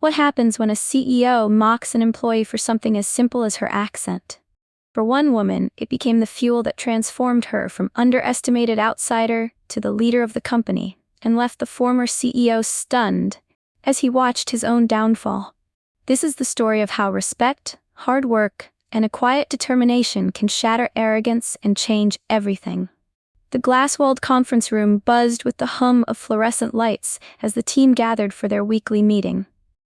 What happens when a CEO mocks an employee for something as simple as her accent? For one woman, it became the fuel that transformed her from underestimated outsider to the leader of the company, and left the former CEO stunned as he watched his own downfall. This is the story of how respect, hard work, and a quiet determination can shatter arrogance and change everything. The glass-walled conference room buzzed with the hum of fluorescent lights as the team gathered for their weekly meeting.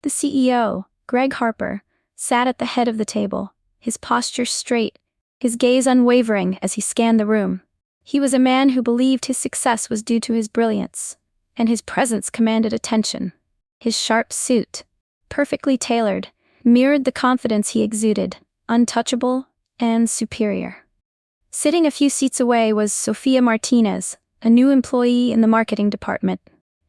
The CEO, Greg Harper, sat at the head of the table, his posture straight, his gaze unwavering as he scanned the room. He was a man who believed his success was due to his brilliance, and his presence commanded attention. His sharp suit, perfectly tailored, mirrored the confidence he exuded, untouchable and superior. Sitting a few seats away was Sofia Martinez, a new employee in the marketing department.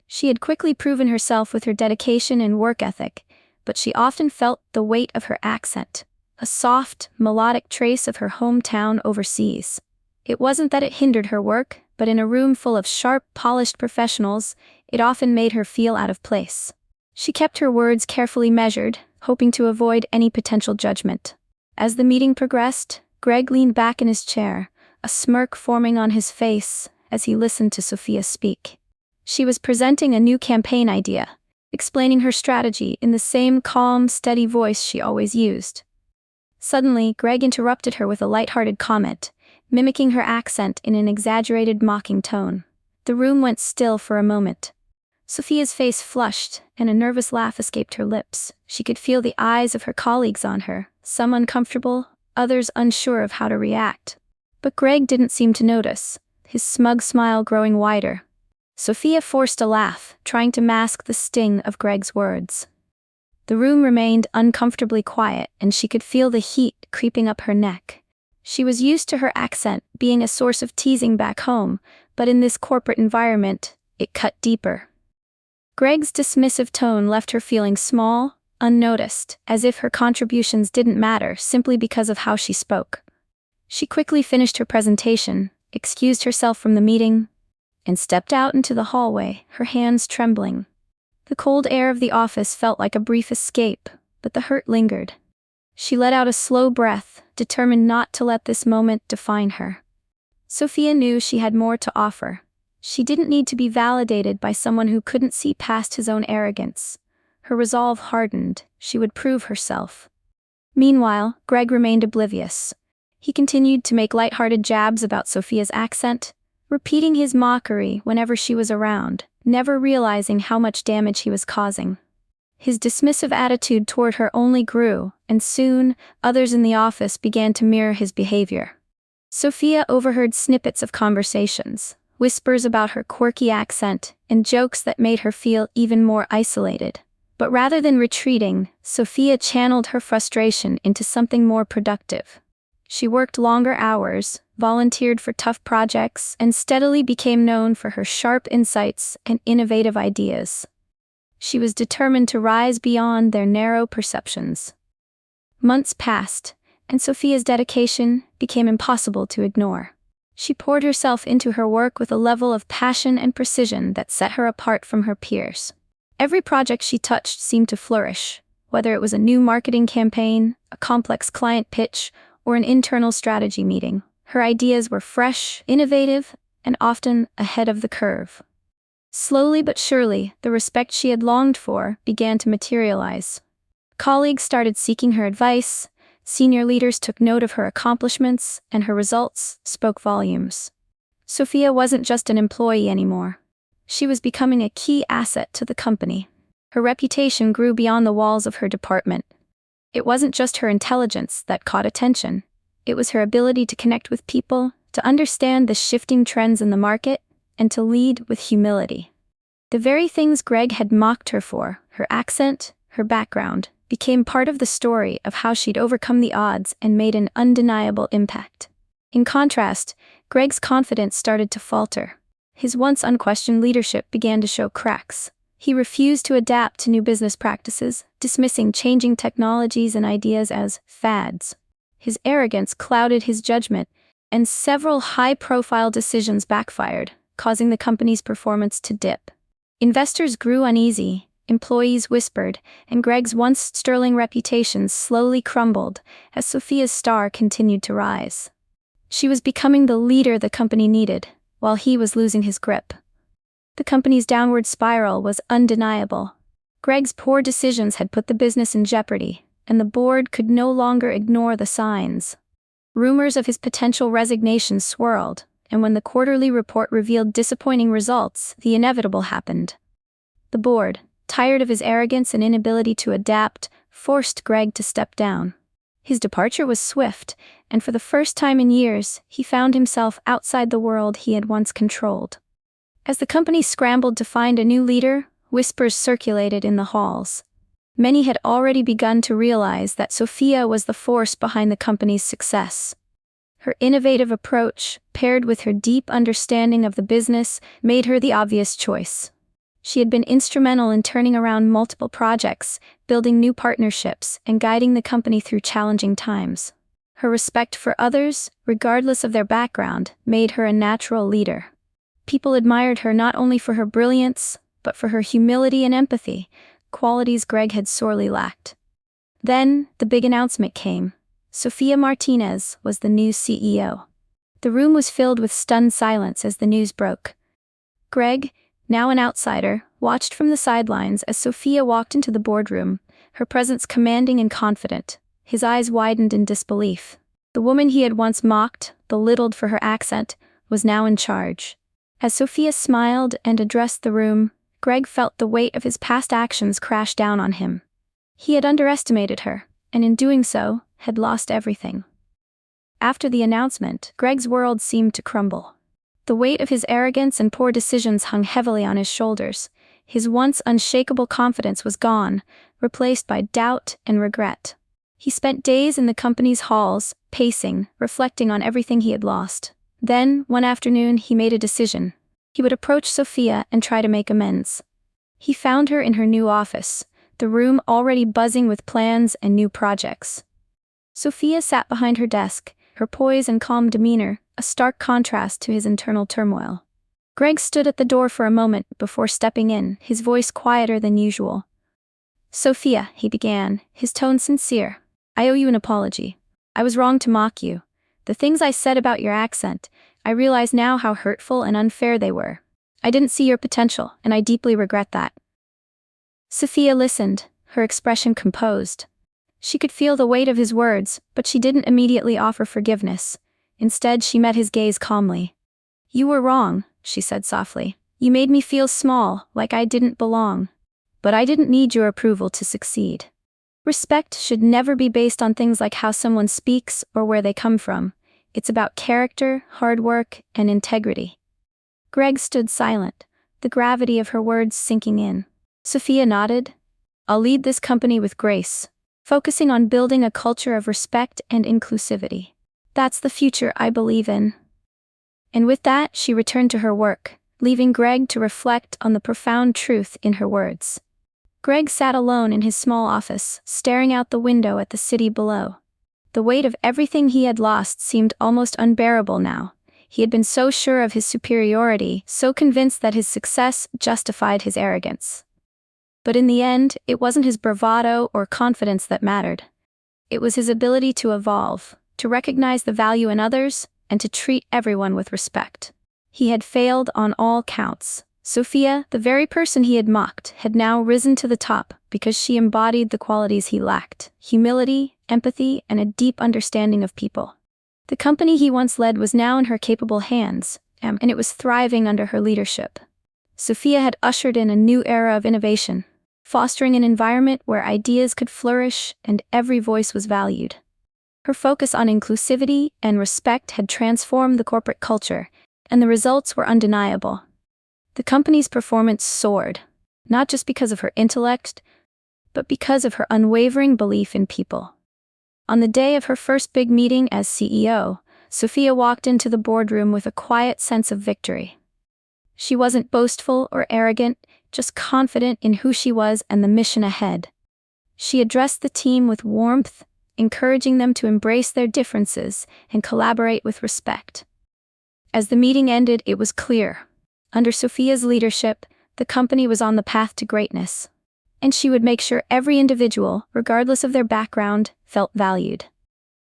She had quickly proven herself with her dedication and work ethic, but she often felt the weight of her accent, a soft, melodic trace of her hometown overseas. It wasn't that it hindered her work, but in a room full of sharp, polished professionals, it often made her feel out of place. She kept her words carefully measured, hoping to avoid any potential judgment. As the meeting progressed, Greg leaned back in his chair, a smirk forming on his face as he listened to Sofia speak. She was presenting a new campaign idea, explaining her strategy in the same calm, steady voice she always used. Suddenly, Greg interrupted her with a light-hearted comment, mimicking her accent in an exaggerated, mocking tone. The room went still for a moment. Sofia's face flushed, and a nervous laugh escaped her lips. She could feel the eyes of her colleagues on her, some uncomfortable, others unsure of how to react. But Greg didn't seem to notice, his smug smile growing wider. Sofia forced a laugh, trying to mask the sting of Greg's words. The room remained uncomfortably quiet, and she could feel the heat creeping up her neck. She was used to her accent being a source of teasing back home, but in this corporate environment, it cut deeper. Greg's dismissive tone left her feeling small, unnoticed, as if her contributions didn't matter simply because of how she spoke. She quickly finished her presentation, excused herself from the meeting, and stepped out into the hallway, her hands trembling. The cold air of the office felt like a brief escape, but the hurt lingered. She let out a slow breath, determined not to let this moment define her. Sofia knew she had more to offer. She didn't need to be validated by someone who couldn't see past his own arrogance. Her resolve hardened. She would prove herself. Meanwhile, Greg remained oblivious. He continued to make light-hearted jabs about Sofia's accent, repeating his mockery whenever she was around, never realizing how much damage he was causing. His dismissive attitude toward her only grew, and soon, others in the office began to mirror his behavior. Sofia overheard snippets of conversations, whispers about her quirky accent, and jokes that made her feel even more isolated. But rather than retreating, Sofia channeled her frustration into something more productive. She worked longer hours, volunteered for tough projects, and steadily became known for her sharp insights and innovative ideas. She was determined to rise beyond their narrow perceptions. Months passed, and Sofia's dedication became impossible to ignore. She poured herself into her work with a level of passion and precision that set her apart from her peers. Every project she touched seemed to flourish, whether it was a new marketing campaign, a complex client pitch, or an internal strategy meeting. Her ideas were fresh, innovative, and often ahead of the curve. Slowly but surely, the respect she had longed for began to materialize. Colleagues started seeking her advice, senior leaders took note of her accomplishments, and her results spoke volumes. Sofia wasn't just an employee anymore. She was becoming a key asset to the company. Her reputation grew beyond the walls of her department. It wasn't just her intelligence that caught attention. It was her ability to connect with people, to understand the shifting trends in the market, and to lead with humility. The very things Greg had mocked her for, her accent, her background, became part of the story of how she'd overcome the odds and made an undeniable impact. In contrast, Greg's confidence started to falter. His once unquestioned leadership began to show cracks. He refused to adapt to new business practices, dismissing changing technologies and ideas as fads. His arrogance clouded his judgment, and several high-profile decisions backfired, causing the company's performance to dip. Investors grew uneasy, employees whispered, and Greg's once sterling reputation slowly crumbled as Sophia's star continued to rise. She was becoming the leader the company needed, while he was losing his grip. The company's downward spiral was undeniable. Greg's poor decisions had put the business in jeopardy, and the board could no longer ignore the signs. Rumors of his potential resignation swirled, and when the quarterly report revealed disappointing results, the inevitable happened. The board, tired of his arrogance and inability to adapt, forced Greg to step down. His departure was swift, and for the first time in years, he found himself outside the world he had once controlled. As the company scrambled to find a new leader, whispers circulated in the halls. Many had already begun to realize that Sophia was the force behind the company's success. Her innovative approach, paired with her deep understanding of the business, made her the obvious choice. She had been instrumental in turning around multiple projects, building new partnerships, and guiding the company through challenging times. Her respect for others, regardless of their background, made her a natural leader. People admired her not only for her brilliance, but for her humility and empathy, qualities Greg had sorely lacked. Then, the big announcement came. Sofia Martinez was the new CEO. The room was filled with stunned silence as the news broke. Greg, now an outsider, watched from the sidelines as Sofia walked into the boardroom, her presence commanding and confident. His eyes widened in disbelief. The woman he had once mocked, belittled for her accent, was now in charge. As Sofia smiled and addressed the room, Greg felt the weight of his past actions crash down on him. He had underestimated her, and in doing so, had lost everything. After the announcement, Greg's world seemed to crumble. The weight of his arrogance and poor decisions hung heavily on his shoulders. His once unshakable confidence was gone, replaced by doubt and regret. He spent days in the company's halls, pacing, reflecting on everything he had lost. Then, one afternoon, he made a decision. He would approach Sofia and try to make amends. He found her in her new office, the room already buzzing with plans and new projects. Sofia sat behind her desk, her poise and calm demeanor, a stark contrast to his internal turmoil. Greg stood at the door for a moment before stepping in, his voice quieter than usual. "Sofia," he began, his tone sincere, "I owe you an apology. I was wrong to mock you. The things I said about your accent, I realize now how hurtful and unfair they were. I didn't see your potential, and I deeply regret that." Sofia listened, her expression composed. She could feel the weight of his words, but she didn't immediately offer forgiveness. Instead, she met his gaze calmly. "You were wrong," she said softly. "You made me feel small, like I didn't belong. But I didn't need your approval to succeed. Respect should never be based on things like how someone speaks or where they come from. It's about character, hard work, and integrity." Greg stood silent, the gravity of her words sinking in. Sofia nodded. "I'll lead this company with grace, focusing on building a culture of respect and inclusivity. That's the future I believe in." And with that, she returned to her work, leaving Greg to reflect on the profound truth in her words. Greg sat alone in his small office, staring out the window at the city below. The weight of everything he had lost seemed almost unbearable now. He had been so sure of his superiority, so convinced that his success justified his arrogance. But in the end, it wasn't his bravado or confidence that mattered. It was his ability to evolve, to recognize the value in others, and to treat everyone with respect. He had failed on all counts. Sofia, the very person he had mocked, had now risen to the top because she embodied the qualities he lacked: humility, empathy, and a deep understanding of people. The company he once led was now in her capable hands, and it was thriving under her leadership. Sofia had ushered in a new era of innovation, fostering an environment where ideas could flourish and every voice was valued. Her focus on inclusivity and respect had transformed the corporate culture, and the results were undeniable. The company's performance soared, not just because of her intellect, but because of her unwavering belief in people. On the day of her first big meeting as CEO, Sofia walked into the boardroom with a quiet sense of victory. She wasn't boastful or arrogant, just confident in who she was and the mission ahead. She addressed the team with warmth, encouraging them to embrace their differences and collaborate with respect. As the meeting ended, it was clear. Under Sofia's leadership, the company was on the path to greatness. and she would make sure every individual, regardless of their background, felt valued.